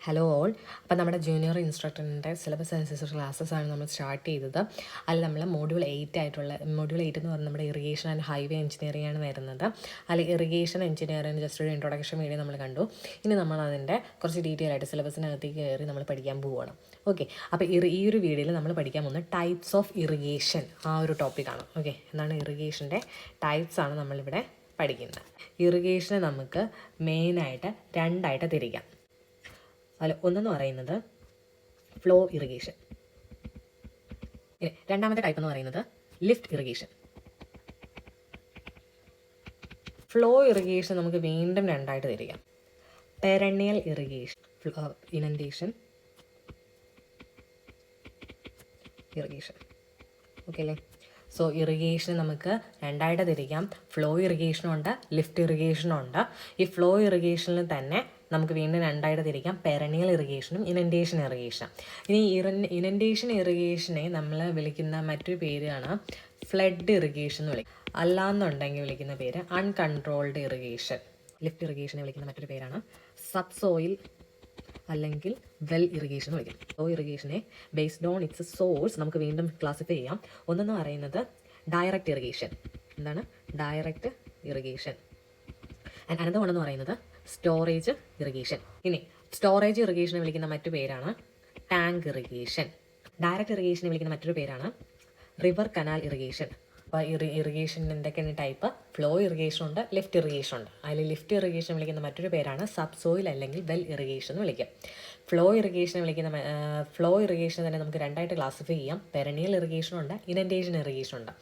Hello all. അപ്പോൾ നമ്മുടെ junior ഇൻസ്ട്രക്ടറിൻ്റെ syllabus അനുസരിച്ചുള്ള ക്ലാസ്സസാണ് നമ്മൾ സ്റ്റാർട്ട് ചെയ്തത്. അതിൽ നമ്മൾ മൊഡ്യൂൾ 8 എന്ന് പറഞ്ഞാൽ നമ്മുടെ ഇറിഗേഷൻ ആൻഡ് ഹൈവേ എഞ്ചിനീയറിംഗ് ആണ് വരുന്നത്. അതിൽ ഇറിഗേഷൻ എഞ്ചിനീയറിംഗ് ജസ്റ്റ് ഒരു ഇൻട്രൊഡക്ഷൻ വീഡിയോ നമ്മൾ കണ്ടു. ഇനി നമ്മൾ അതിൻ്റെ കുറച്ച് ഡീറ്റെയിൽ ആയിട്ട് സിലബസിനകത്തേക്ക് കയറി നമ്മൾ പഠിക്കാൻ പോവുകയാണ്. ഓക്കെ, അപ്പോൾ ഈ ഒരു വീഡിയോയിൽ നമ്മൾ പഠിക്കാൻ പോകുന്നത് ടൈപ്സ് ഓഫ് ഇറിഗേഷൻ ആ ഒരു ടോപ്പിക്കാണ്. ഓക്കെ, എന്താണ് ഇറിഗേഷൻ്റെ ടൈപ്സ് ആണ് നമ്മളിവിടെ പഠിക്കുന്നത്. ഇറിഗേഷനെ നമുക്ക് മെയിനായിട്ട് രണ്ടായിട്ട് തിരിക്കാം. അതിൽ ഒന്നെന്ന് പറയുന്നത് ഫ്ലോ ഇറിഗേഷൻ, രണ്ടാമത്തെ ടൈപ്പ് എന്ന് പറയുന്നത് ലിഫ്റ്റ് ഇറിഗേഷൻ. ഫ്ലോ ഇറിഗേഷൻ നമുക്ക് വീണ്ടും രണ്ടായിട്ട് തിരിക്കാം. Perennial irrigation, inundation irrigation. Okay അല്ലേ? സോ ഇറിഗേഷൻ നമുക്ക് രണ്ടായിട്ട് തിരിക്കാം. ഫ്ലോ ഇറിഗേഷനുണ്ട്, ലിഫ്റ്റ് ഇറിഗേഷനുണ്ട്. ഈ ഫ്ലോ ഇറിഗേഷനിൽ തന്നെ നമുക്ക് വീണ്ടും രണ്ടായിട്ട് തിരിക്കാം. പെരണിയൽ ഇറിഗേഷനും ഇനൻറ്റേഷൻ ഇറിഗേഷനും. ഇനി ഇനൻറ്റേഷൻ ഇറിഗേഷനെ നമ്മൾ വിളിക്കുന്ന മറ്റൊരു പേരാണ് ഫ്ലഡ് ഇറിഗേഷൻ എന്ന് വിളിക്കും. അല്ലാന്നുണ്ടെങ്കിൽ വിളിക്കുന്ന പേര് അൺകൺട്രോൾഡ് ഇറിഗേഷൻ. ലിഫ്റ്റ് ഇറിഗേഷനെ വിളിക്കുന്ന മറ്റൊരു പേരാണ് സബ്സോയിൽ അല്ലെങ്കിൽ വെൽ ഇറിഗേഷൻ എന്ന് വിളിക്കും. ഫ്ലോ ഇറിഗേഷനെ ബേസ്ഡ് ഓൺ ഇറ്റ്സ് സോഴ്സ് നമുക്ക് വീണ്ടും ക്ലാസിഫൈ ചെയ്യാം. ഒന്നെന്ന് പറയുന്നത് ഡയറക്റ്റ് ഇറിഗേഷൻ. എന്താണ് direct irrigation? And another one എന്ന് പറയുന്നത് സ്റ്റോറേജ് ഇറിഗേഷൻ. ഇനി സ്റ്റോറേജ് ഇറിഗേഷനെ വിളിക്കുന്ന മറ്റു പേരാണ് ടാങ്ക് ഇറിഗേഷൻ. ഡയറക്റ്റ് ഇറിഗേഷനെ വിളിക്കുന്ന മറ്റൊരു പേരാണ് റിവർ കനാൽ ഇറിഗേഷൻ. അപ്പോൾ ഇറിഗേഷൻ എന്തൊക്കെയാണ് ടൈപ്പ്? ഫ്ലോ ഇറിഗേഷൻ ഉണ്ട്, ലിഫ്റ്റ് ഇറിഗേഷൻ ഉണ്ട്. അതിൽ ലിഫ്റ്റ് ഇറിഗേഷൻ വിളിക്കുന്ന മറ്റൊരു പേരാണ് സബ്സോയിൽ അല്ലെങ്കിൽ വെൽ ഇറിഗേഷൻ എന്ന് വിളിക്കും. ഫ്ലോ ഇറിഗേഷൻ തന്നെ നമുക്ക് രണ്ടായിട്ട് ക്ലാസിഫൈ ചെയ്യാം. പെരണിയൽ ഇറിഗേഷൻ ഉണ്ട്, ഇനൻറ്റേഷൻ ഇറിഗേഷൻ ഉണ്ട്.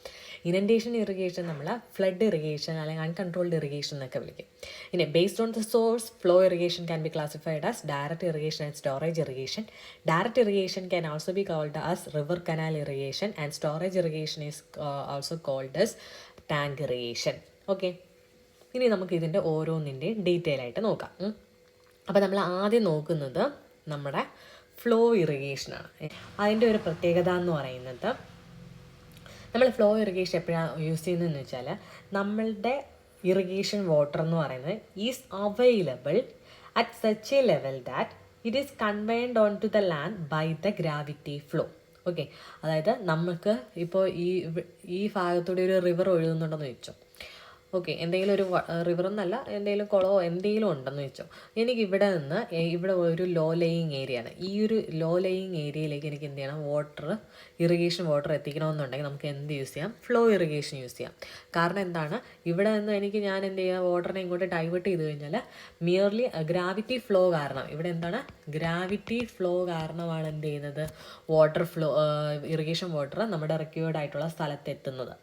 ഇനൻറ്റേഷൻ ഇറിഗേഷൻ നമ്മൾ ഫ്ലഡ് ഇറിഗേഷൻ അല്ലെങ്കിൽ അൺകൺട്രോൾഡ് ഇറിഗേഷൻ എന്നൊക്കെ വിളിക്കും. ഇനി based on the source flow irrigation can be classified as direct irrigation and storage irrigation. Direct irrigation can also be called as river canal irrigation and storage irrigation is also called as tank irrigation. Okay, ഇനി നമുക്ക് ഇതിൻ്റെ ഓരോന്നിൻ്റെയും detail ആയിട്ട് നോക്കാം. അപ്പോൾ നമ്മൾ ആദ്യം നോക്കുന്നത് നമ്മുടെ ഫ്ലോ ഇറിഗേഷനാണ്. അതിൻ്റെ ഒരു പ്രത്യേകത എന്ന് പറയുന്നത്, നമ്മൾ ഫ്ലോ ഇറിഗേഷൻ എപ്പോഴാണ് യൂസ് ചെയ്യുന്നതെന്ന് വെച്ചാൽ, നമ്മളുടെ ഇറിഗേഷൻ വാട്ടർ എന്ന് പറയുന്നത് is available at such a level that it is conveyed on to the land by the gravity flow. Okay, അതായത് നമുക്ക് ഇപ്പോൾ ഈ ഭാഗത്തൂടെ ഒരു റിവർ ഒഴുകുന്നുണ്ടെന്ന് വെച്ചോ. ഓക്കെ, എന്തെങ്കിലും ഒരു റിവർ എന്നല്ല, എന്തെങ്കിലും കുളമോ എന്തെങ്കിലും ഉണ്ടെന്ന് വെച്ചോ. എനിക്ക് ഇവിടെ നിന്ന് ഇവിടെ ഒരു ലോ ലേയിങ് ഏരിയ ആണ്. ഈ ഒരു ലോ ലേയിങ് ഏരിയയിലേക്ക് എനിക്ക് എന്ത് ചെയ്യണം? ഇറിഗേഷൻ വാട്ടർ എത്തിക്കണമെന്നുണ്ടെങ്കിൽ നമുക്ക് എന്ത് യൂസ് ചെയ്യാം? ഫ്ലോ ഇറിഗേഷൻ യൂസ് ചെയ്യാം. കാരണം എന്താണ്, ഇവിടെ നിന്ന് ഞാൻ എന്ത് ചെയ്യുക? വാട്ടറിനെ ഇങ്ങോട്ട് ഡൈവേർട്ട് ചെയ്ത് കഴിഞ്ഞാൽ മിയർലി ഗ്രാവിറ്റി ഫ്ലോ കാരണം, ഇവിടെ എന്താണ് ഗ്രാവിറ്റി ഫ്ലോ കാരണമാണ് എന്ത് ചെയ്യുന്നത്? ഇറിഗേഷൻ വാട്ടർ നമ്മുടെ റിക്വയർഡ് ആയിട്ടുള്ള സ്ഥലത്ത് എത്തുന്നത്.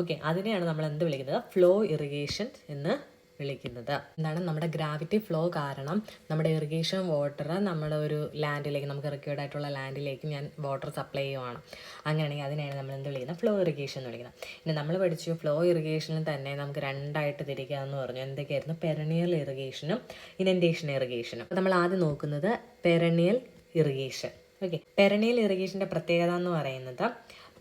ഓക്കെ, അതിനെയാണ് നമ്മൾ എന്ത് വിളിക്കുന്നത്? ഫ്ലോ ഇറിഗേഷൻ എന്ന് വിളിക്കുന്നത്. എന്താണ്? നമ്മുടെ ഗ്രാവിറ്റി ഫ്ലോ കാരണം നമ്മുടെ ഇറിഗേഷൻ വാട്ടർ നമ്മുടെ ഒരു ലാൻഡിലേക്ക്, നമുക്ക് റിക്വയർഡ് ആയിട്ടുള്ള ലാൻഡിലേക്ക് ഞാൻ വാട്ടർ സപ്ലൈ ചെയ്യുവാണ്. അങ്ങനെയാണെങ്കിൽ അതിനെയാണ് നമ്മൾ എന്ത് വിളിക്കുന്നത്? ഫ്ലോ ഇറിഗേഷൻ എന്ന് വിളിക്കുന്നത്. ഇനി നമ്മൾ പഠിച്ചു ഫ്ലോ ഇറിഗേഷനിൽ തന്നെ നമുക്ക് രണ്ടായിട്ട് തിരിക്കാമെന്ന് പറഞ്ഞു. എന്തൊക്കെയായിരുന്നു? പെരണിയൽ ഇറിഗേഷനും ഇനൻറ്റേഷൻ ഇറിഗേഷനും. അപ്പോൾ നമ്മൾ ആദ്യം നോക്കുന്നത് പെരണിയൽ ഇറിഗേഷൻ. ഓക്കെ, പെരണിയൽ ഇറിഗേഷൻ്റെ പ്രത്യേകത എന്ന് പറയുന്നത്,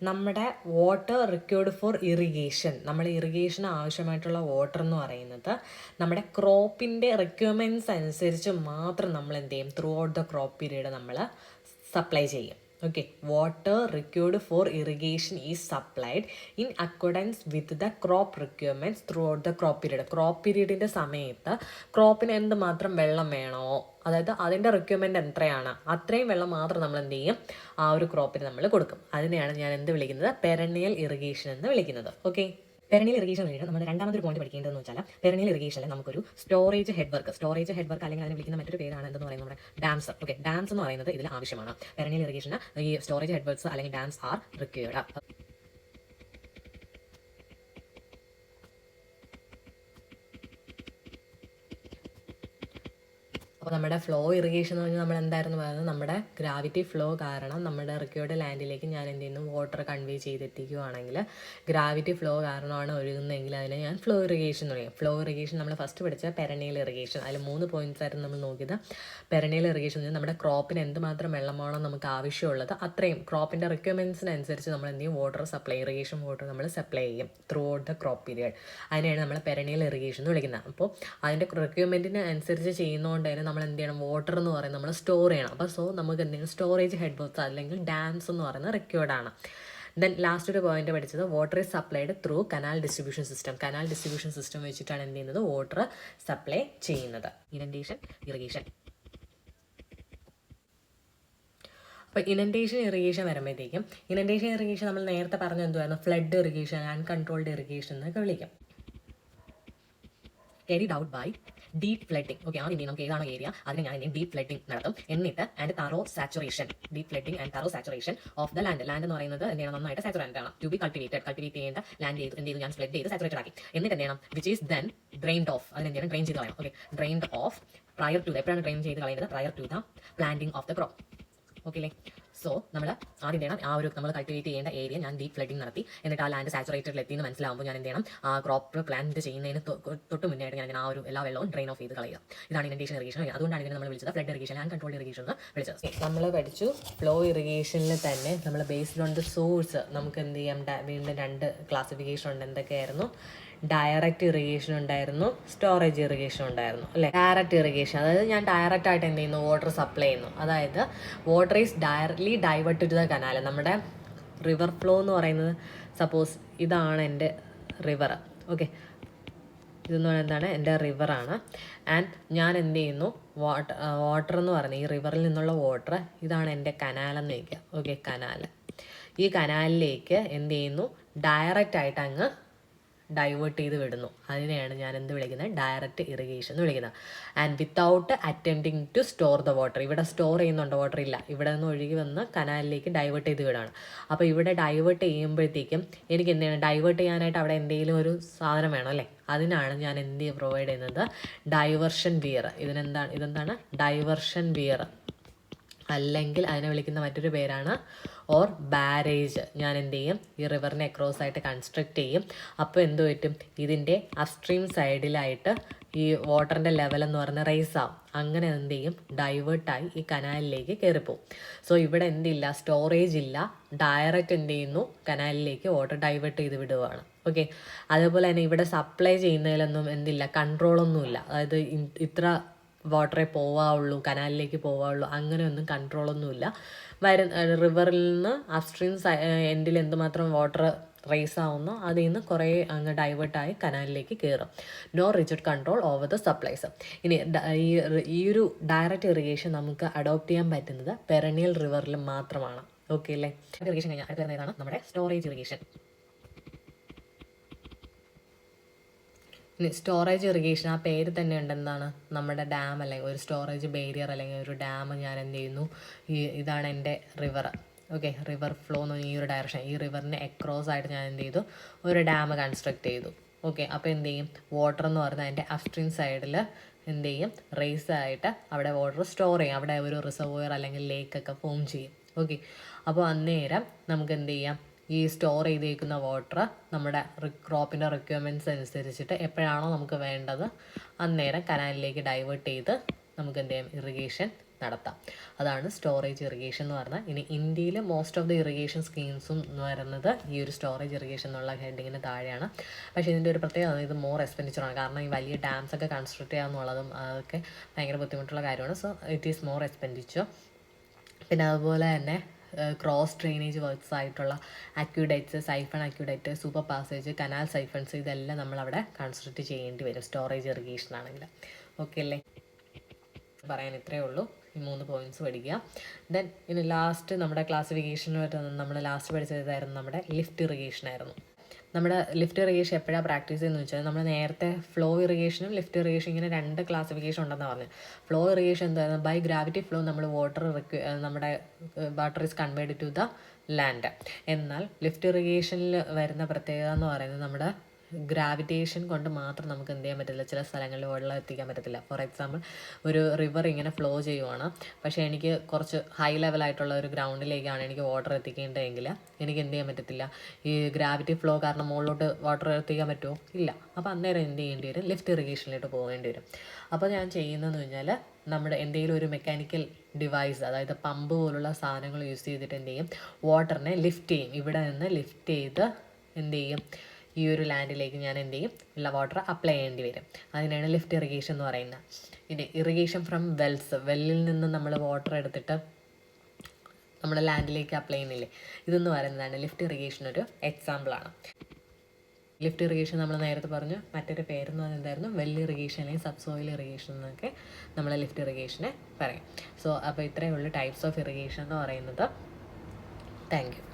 നമ്മുടെ വാട്ടർ റിക്വയർഡ് ഫോർ ഇറിഗേഷൻ, നമ്മുടെ ഇറിഗേഷന് ആവശ്യമായിട്ടുള്ള വാട്ടർ എന്ന് പറയുന്നത് നമ്മുടെ ക്രോപ്പിൻ്റെ റിക്വയർമെൻറ്റ്സ് അനുസരിച്ച് മാത്രം നമ്മൾ എന്ത് ചെയ്യും? Throughout the crop period നമ്മൾ സപ്ലൈ ചെയ്യും. Okay, water required for irrigation is supplied in accordance with the crop requirements throughout the crop period. Crop പീരീഡിൻ്റെ സമയത്ത് ക്രോപ്പിന് എന്തുമാത്രം വെള്ളം വേണോ, അതായത് അതിൻ്റെ റിക്വയർമെൻറ്റ് എത്രയാണ്, അത്രയും വെള്ളം മാത്രം നമ്മൾ എന്ത് ചെയ്യും? ആ ഒരു ക്രോപ്പിന് നമ്മൾ കൊടുക്കും. അതിനെയാണ് ഞാൻ എന്ത് വിളിക്കുന്നത്? പെരണിയൽ ഇറിഗേഷൻ എന്ന് വിളിക്കുന്നത്. ഓക്കെ, പെരണിയൽ ഇറിഗേഷൻ കഴിഞ്ഞാൽ നമ്മൾ രണ്ടാമതൊരു പോയിന്റ് പഠിക്കേണ്ടതെന്ന് വെച്ചാൽ, പെരണിയൽ ഇറിഗേഷനിൽ നമുക്കൊരു സ്റ്റോറേജ് ഹെഡ് വർക്ക് അല്ലെങ്കിൽ അതിനെ വിളിക്കുന്ന മറ്റൊരു പേരാണ് എന്തെന്ന് പറയുന്നത് നമ്മുടെ ഡാംസ്. ഓക്കെ, ഡാംസ് എന്ന് പറയുന്നത് ഇതിൽ ആവശ്യമാണ്. പെരണിയൽ ഇറിഗേഷന് ഈ സ്റ്റോറേജ് ഹെഡ് വർക്ക്സ് അല്ലെങ്കിൽ ഡാംസ് ആർ റിക്വയർഡ്. അപ്പോൾ നമ്മുടെ ഫ്ലോ ഇറിഗേഷൻ എന്ന് പറഞ്ഞാൽ നമ്മൾ എന്തായിരുന്നു പറയുന്നത്? നമ്മുടെ ഗ്രാവിറ്റി ഫ്ലോ കാരണം നമ്മുടെ റിക്വയർഡ് ലാൻഡിലേക്ക് ഞാൻ എന്ത് ചെയ്യുന്നു? വാട്ടർ കൺവേ ചെയ്തെത്തിക്കുകയാണെങ്കിൽ, ഗ്രാവിറ്റി ഫ്ലോ കാരണമാണ് ഒഴുകുന്നതെങ്കിൽ അതിനെ ഞാൻ ഫ്ലോ ഇറിഗേഷൻ എന്ന് പറയും. ഫ്ലോ ഇറിഗേഷൻ നമ്മൾ ഫസ്റ്റ് പഠിച്ച പെരണിയൽ ഇറിഗേഷൻ. അതിൽ 3 പോയിന്റ്സ് ആയിരുന്നു നമ്മൾ നോക്കിയത്. പെരണിയൽ ഇറിഗേഷൻ നമ്മുടെ ക്രോപ്പിന് എന്തുമാത്രം വെള്ളമാണോ നമുക്ക് ആവശ്യമുള്ളത് അത്രയും ക്രോപ്പിൻ്റെ റിക്വയർമെൻറ്റ്സിനനുസരിച്ച് നമ്മൾ എന്ത് ചെയ്യും? വാട്ടർ സപ്ലൈ, ഇറിഗേഷൻ വാട്ടർ നമ്മൾ സപ്ലൈ ചെയ്യും throughout the crop period. അതിനെയാണ് നമ്മൾ പെരണിയൽ ഇറിഗേഷൻ എന്ന് വിളിക്കുന്നത്. അപ്പോൾ അതിൻ്റെ റിക്വയർമെൻറ്റിന് അനുസരിച്ച് ചെയ്യുന്നതുകൊണ്ട് തന്നെ നമ്മൾ എന്ത് ചെയ്യണം, വാട്ടർ എന്ന് പറയുന്നത് നമ്മൾ സ്റ്റോർ ചെയ്യണം. അപ്പോൾ നമുക്ക് എന്തെങ്കിലും സ്റ്റോറേജ് ഹെഡ് വർക്ക്സ് അല്ലെങ്കിൽ ഡാംസ് എന്ന് പറയുന്നത് റിക്വേർഡ് ആണ്. ദെൻ ലാസ്റ്റ് ഒരു പോയിന്റ് പഠിച്ചത് water is supplied through canal distribution system. Canal distribution system വെച്ചിട്ടാണ് എന്ത് ചെയ്യുന്നത്, വാട്ടർ സപ്ലൈ ചെയ്യുന്നത്. ഇനൻറ്റേഷൻ, ഇറിഗേഷൻ. അപ്പോൾ ഇനൻറ്റേഷൻ ഇറിഗേഷൻ വരുമ്പോഴത്തേക്കും, ഇനൻറ്റേഷൻ ഇറിഗേഷൻ നമ്മൾ നേരത്തെ പറഞ്ഞ എന്തുവായിരുന്നു, ഫ്ലഡ് ഇറിഗേഷൻ, അൺകൺട്രോൾഡ് ഇറിഗേഷൻ എന്നൊക്കെ വിളിക്കാം. carried out by deep flooding. Okay, ആ ഇന്ത്യയിൽ നമുക്ക് ഏതാണോ ഏരിയ അതിന് ഞാൻ എന്തെയും ഡീപ് ഫ്ലഡിങ് നടത്തും. എന്നിട്ട് and thorough saturation, deep flooding and thorough saturation of the land. Land എന്ന് പറയുന്നത് എന്ത് ചെയ്യണം, നന്നായിട്ട് സാച്ചുറേറ്റഡ് ആണ്. ടു ബി കൾട്ടിവേറ്റ് ചെയ്യേണ്ട ലാൻഡ് ചെയ്ത് എന്ത് ചെയ്തു, ഞാൻ ഫ്ലഡ് ചെയ്ത് സാച്ചുറേറ്റഡ് ആക്കി. എന്നിട്ട് എന്ത് ചെയ്യണം, which is then drained off. അതിന് എന്ത് ചെയ്യണം, ഡ്രെയിൻ ചെയ്ത് കളയണം. Okay, drained off prior to the, എപ്പോഴാണ് ഡ്രെയിൻ ചെയ്ത് കളയുന്നത്, prior to the planting of the crop. Okay അല്ലേ? സോ നമ്മൾ ആദ്യം ചെയ്യണം, ആ ഒരു നമ്മൾ കൾട്ടിവേറ്റ് ചെയ്യേണ്ട ഏരിയ ഞാൻ ഡീപ് ഫ്ലഡിങ് നടത്തി. എന്നിട്ട് ആ ലാൻഡ് സാച്ചുറേറ്റഡിൽ എത്തിയെന്ന് മനസ്സിലാകുമ്പോൾ ഞാൻ എന്ത് ചെയ്യണം, ആ ക്രോപ്പ് പ്ലാന്റ് ചെയ്യുന്നതിന് തൊട്ട് മുന്നേയായിട്ട് ഞാൻ ആ ഒരു എല്ലാ വെള്ളവും ഡ്രെയിൻ ഓഫ് ചെയ്ത് കളയുക. ഇതാണ് ഇനൻറ്റേഷൻ ഇറിഗേഷൻ. അതുകൊണ്ടാണ് ഇതിനെ നമ്മൾ വിളിച്ചത് flood irrigation and controlled irrigation എന്ന് വിളിച്ചത്. നമ്മൾ പഠിച്ചു ഫ്ലോ ഇറിഗേഷനിൽ തന്നെ നമ്മൾ ബേസ്ഡ് ഓൺ ദ സോഴ്സ് നമുക്ക് എന്ത് ചെയ്യാം, വീണ്ടും 2 ക്ലാസിഫിക്കേഷൻ ഉണ്ട്. എന്തൊക്കെയായിരുന്നു, ഡയറക്റ്റ് ഇറിഗേഷൻ ഉണ്ടായിരുന്നു, സ്റ്റോറേജ് ഇറിഗേഷൻ ഉണ്ടായിരുന്നു അല്ലേ. ഡയറക്റ്റ് ഇറിഗേഷൻ, അതായത് ഞാൻ ഡയറക്റ്റ് ആയിട്ട് എന്ത് ചെയ്യുന്നു, വാട്ടർ സപ്ലൈ ചെയ്യുന്നു. അതായത് water is directly diverted to the canal. നമ്മുടെ റിവർ ഫ്ലോ എന്ന് പറയുന്നത്, സപ്പോസ് ഇതാണ് എൻ്റെ റിവർ. ഓക്കെ, ഇതെന്ന് പറയുന്നത് എന്താണ്, എൻ്റെ റിവറാണ്. ആൻഡ് ഞാൻ എന്ത് ചെയ്യുന്നു, വാട്ടർ എന്ന് പറയുന്നത് ഈ റിവറിൽ നിന്നുള്ള വാട്ടർ, ഇതാണ് എൻ്റെ കനാലെന്ന് വയ്ക്കുക. Okay, canal. ഈ കനാലിലേക്ക് എന്ത് ചെയ്യുന്നു, ഡയറക്റ്റ് ആയിട്ട് അങ്ങ് ഡൈവേർട്ട് ചെയ്ത് വിടുന്നു. അതിനെയാണ് ഞാൻ എന്ത് വിളിക്കുന്നത്, ഡയറക്റ്റ് ഇറിഗേഷൻ എന്ന് വിളിക്കുന്നത്. And without attempting to store the water. ഇവിടെ സ്റ്റോർ ചെയ്യുന്നുണ്ടോ, വാട്ടർ ഇല്ല, ഇവിടെ നിന്ന് ഒഴുകി വന്ന് കനാലിലേക്ക് ഡൈവേർട്ട് ചെയ്ത് വിടാണ്. അപ്പോൾ ഇവിടെ ഡൈവേർട്ട് ചെയ്യുമ്പോഴത്തേക്കും എനിക്ക് എന്ത് ചെയ്യണം, ഡൈവേർട്ട് ചെയ്യാനായിട്ട് അവിടെ എന്തെങ്കിലും ഒരു സാധനം വേണം അല്ലേ. അതിനാണ് ഞാൻ എന്ത് പ്രൊവൈഡ് ചെയ്യുന്നത്, ഡൈവേർഷൻ വിയർ. ഇതെന്താണ് ഡൈവേർഷൻ വിയർ, അല്ലെങ്കിൽ അതിനെ വിളിക്കുന്ന മറ്റൊരു പേരാണ് ഓർ ബാരേജ്. ഞാൻ എന്ത് ചെയ്യും, ഈ റിവറിനെ അക്രോസ് ആയിട്ട് കൺസ്ട്രക്ട് ചെയ്യും. അപ്പോൾ എന്ത് പറ്റും, ഇതിൻ്റെ അപ്സ്ട്രീം സൈഡിലായിട്ട് ഈ വാട്ടറിൻ്റെ ലെവൽ എന്ന് പറഞ്ഞാൽ റൈസ് ആവും. അങ്ങനെ എന്ത് ചെയ്യും, ഡൈവേർട്ടായി ഈ കനാലിലേക്ക് കയറിപ്പോവും. സോ ഇവിടെ എന്തില്ല, സ്റ്റോറേജ് ഇല്ല, ഡയറക്റ്റ് എന്ത് ചെയ്യുന്നു, കനാലിലേക്ക് വാട്ടർ ഡൈവേർട്ട് ചെയ്ത് വിടുകയാണ്. ഓക്കെ, അതേപോലെ തന്നെ ഇവിടെ സപ്ലൈ ചെയ്യുന്നതിലൊന്നും എന്തില്ല, കൺട്രോളൊന്നുമില്ല. അതായത് ഇത്ര വാട്ടറേ പോവാവുള്ളൂ, കനാലിലേക്ക് പോവാവുള്ളൂ, അങ്ങനെയൊന്നും കൺട്രോളൊന്നുമില്ല. റിവറിൽ നിന്ന് അപ്സ്ട്രീം എൻഡിൽ എന്തുമാത്രം വാട്ടർ റേസ് ആവുന്നു അതിൽ നിന്ന് കുറേ അങ്ങ് ഡൈവേർട്ടായി കനാലിലേക്ക് കയറും. No rigid control over the supplies. ഇനി ഈ ഒരു ഡയറക്റ്റ് ഇറിഗേഷൻ നമുക്ക് അഡോപ്റ്റ് ചെയ്യാൻ പറ്റുന്നത് പെരനിയൽ റിവറിൽ മാത്രമാണ്. ഓക്കെ അല്ലേ? ഇറിഗേഷൻ കഴിഞ്ഞാൽ അടുത്ത വരുന്നതാണ് നമ്മുടെ സ്റ്റോറേജ് ഇറിഗേഷൻ. ഇനി സ്റ്റോറേജ് ഇറിഗേഷൻ, ആ പേര് തന്നെ ഉണ്ട്, എന്താണ്, നമ്മുടെ ഡാം അല്ലെങ്കിൽ ഒരു സ്റ്റോറേജ് ബാരിയർ അല്ലെങ്കിൽ ഒരു ഡാം ഞാൻ എന്ത് ചെയ്യുന്നു, ഇതാണ് എൻ്റെ റിവർ. ഓക്കെ, റിവർ ഫ്ലോ എന്ന് ഈ ഒരു ഡയറക്ഷൻ, ഈ റിവറിനെ അക്രോസ് ആയിട്ട് ഞാൻ എന്ത് ചെയ്തു, ഒരു ഡാം കൺസ്ട്രക്ട് ചെയ്തു. ഓക്കെ, അപ്പോൾ എന്ത് ചെയ്യും, വാട്ടർ എന്ന് പറയുന്നത് അതിൻ്റെ അപ്സ്ട്രീം സൈഡിൽ എന്ത് ചെയ്യും, റേസ് ആയിട്ട് അവിടെ വാട്ടർ സ്റ്റോർ ചെയ്യും. അവിടെ ഒരു റിസർവോയർ അല്ലെങ്കിൽ ലേക്കൊക്കെ ഫോം ചെയ്യും. ഓക്കെ, അപ്പോൾ അന്നേരം നമുക്ക് എന്ത് ചെയ്യാം, ഈ സ്റ്റോർ ചെയ്തേക്കുന്ന വാട്ടർ നമ്മുടെ ക്രോപ്പിൻ്റെ റിക്വയർമെൻറ്റ്സ് അനുസരിച്ചിട്ട് എപ്പോഴാണോ നമുക്ക് വേണ്ടത് അന്നേരം കനാലിലേക്ക് ഡൈവേർട്ട് ചെയ്ത് നമുക്ക് എന്ത് ചെയ്യാം, ഇറിഗേഷൻ നടത്താം. അതാണ് സ്റ്റോറേജ് ഇറിഗേഷൻ എന്ന് പറഞ്ഞാൽ. ഇനി ഇന്ത്യയിൽ മോസ്റ്റ് ഓഫ് ദി ഇറിഗേഷൻ സ്കീംസും എന്ന് പറയുന്നത് ഈ ഒരു സ്റ്റോറേജ് ഇറിഗേഷൻ എന്നുള്ള ഹെഡിങ്ങിന് താഴെയാണ്. പക്ഷേ ഇതിൻ്റെ ഒരു പ്രത്യേകത, ഇത് മോർ എക്സ്പെൻഡിച്ചറാണ്. കാരണം ഈ വലിയ ഡാംസ് ഒക്കെ കൺസ്ട്രക്ട് ചെയ്യുക എന്നുള്ളതും അതൊക്കെ ഭയങ്കര ബുദ്ധിമുട്ടുള്ള കാര്യമാണ്. So it is more expenditure. പിന്നെ അതുപോലെ തന്നെ ക്രോസ് ഡ്രെയിനേജ് വർക്ക്സ് ആയിട്ടുള്ള aqueducts, siphon aqueduct, super passage, canal siphons, ഇതെല്ലാം നമ്മളവിടെ കൺസ്ട്രക്ട് ചെയ്യേണ്ടി വരും സ്റ്റോറേജ് ഇറിഗേഷൻ ആണെങ്കിൽ. ഓക്കെ അല്ലേ? പറയാൻ ഇത്രയേ ഉള്ളൂ. ഈ 3 പോയിൻറ്റ്സ് പഠിക്കുക. ദെൻ ഇനി ലാസ്റ്റ് നമ്മുടെ ക്ലാസിഫിക്കേഷൻ നമ്മൾ ലാസ്റ്റ് പഠിച്ചതായിരുന്നു നമ്മുടെ ലിഫ്റ്റ് ഇറിഗേഷൻ ആയിരുന്നു. നമ്മുടെ ലിഫ്റ്റ് ഇറിഗേഷൻ എപ്പോഴാണ് പ്രാക്ടീസ് ചെയ്യുന്നത് വെച്ചാൽ, നമ്മൾ നേരത്തെ ഫ്ലോ ഇറിഗേഷനും ലിഫ്റ്റ് ഇറിഗേഷൻ ഇങ്ങനെ 2 ക്ലാസിഫിക്കേഷൻ ഉണ്ടെന്ന് പറഞ്ഞു. ഫ്ലോ ഇറിഗേഷൻ എന്തായിരുന്നു, ബൈ ഗ്രാവിറ്റി ഫ്ലോ നമ്മൾ നമ്മുടെ water is conveyed to the land. എന്നാൽ ലിഫ്റ്റ് ഇറിഗേഷനിൽ വരുന്ന പ്രത്യേകത എന്ന് പറയുന്നത് നമ്മുടെ ഗ്രാവിറ്റേഷൻ കൊണ്ട് മാത്രം നമുക്ക് എന്ത് ചെയ്യാൻ പറ്റില്ല, ചില സ്ഥലങ്ങളിൽ വെള്ളം എത്തിക്കാൻ പറ്റത്തില്ല. ഫോർ എക്സാമ്പിൾ, ഒരു റിവർ ഇങ്ങനെ ഫ്ലോ ചെയ്യുവാണ്, പക്ഷേ എനിക്ക് കുറച്ച് ഹൈ ലെവലായിട്ടുള്ള ഒരു ഗ്രൗണ്ടിലേക്കാണ് എനിക്ക് വാട്ടർ എത്തിക്കേണ്ടതെങ്കിൽ എനിക്ക് എന്ത് ചെയ്യാൻ പറ്റത്തില്ല, ഈ ഗ്രാവിറ്റി ഫ്ലോ കാരണം മുകളിലോട്ട് വാട്ടർ എത്തിക്കാൻ പറ്റുമോ, ഇല്ല. അപ്പോൾ അന്നേരം എന്ത് ചെയ്യേണ്ടി വരും, ലിഫ്റ്റ് ഇറിഗേഷനിലോട്ട് പോകേണ്ടി വരും. അപ്പോൾ ഞാൻ ചെയ്യുന്നതെന്ന് പറഞ്ഞാൽ, നമ്മുടെ എന്തെങ്കിലും ഒരു മെക്കാനിക്കൽ ഡിവൈസ്, അതായത് പമ്പ് പോലുള്ള സാധനങ്ങൾ യൂസ് ചെയ്തിട്ട് എന്ത് ചെയ്യും, വാട്ടറിനെ ലിഫ്റ്റ് ചെയ്യും. ഇവിടെ നിന്ന് ലിഫ്റ്റ് ചെയ്ത് എന്ത് ചെയ്യും, ഈ ഒരു ലാൻഡിലേക്ക് ഞാൻ എന്ത് ചെയ്യും, ഉള്ള വാട്ടർ അപ്ലൈ ചെയ്യേണ്ടി വരും. അതിനാണ് ലിഫ്റ്റ് ഇറിഗേഷൻ എന്ന് പറയുന്നത്. ഇനി ഇറിഗേഷൻ ഫ്രം വെൽസ്, വെല്ലിൽ നിന്ന് നമ്മൾ വാട്ടർ എടുത്തിട്ട് നമ്മുടെ ലാൻഡിലേക്ക് അപ്ലൈ ചെയ്യുന്നില്ലേ, ഇതെന്ന് പറയുന്നതാണ് ലിഫ്റ്റ് ഇറിഗേഷൻ ഒരു എക്സാമ്പിളാണ്. ലിഫ്റ്റ് ഇറിഗേഷൻ നമ്മൾ നേരത്തെ പറഞ്ഞു, മറ്റൊരു പേരെന്ന് പറയുന്നത് എന്തായിരുന്നു, വെൽ ഇറിഗേഷൻ അല്ലെങ്കിൽ സബ്സോയിൽ ഇറിഗേഷൻ എന്നൊക്കെ നമ്മൾ ലിഫ്റ്റ് ഇറിഗേഷനെ പറയും. സോ അപ്പോൾ ഇത്രയേ ഉള്ളൂ ടൈപ്സ് ഓഫ് ഇറിഗേഷൻ എന്ന് പറയുന്നത്. Thank you.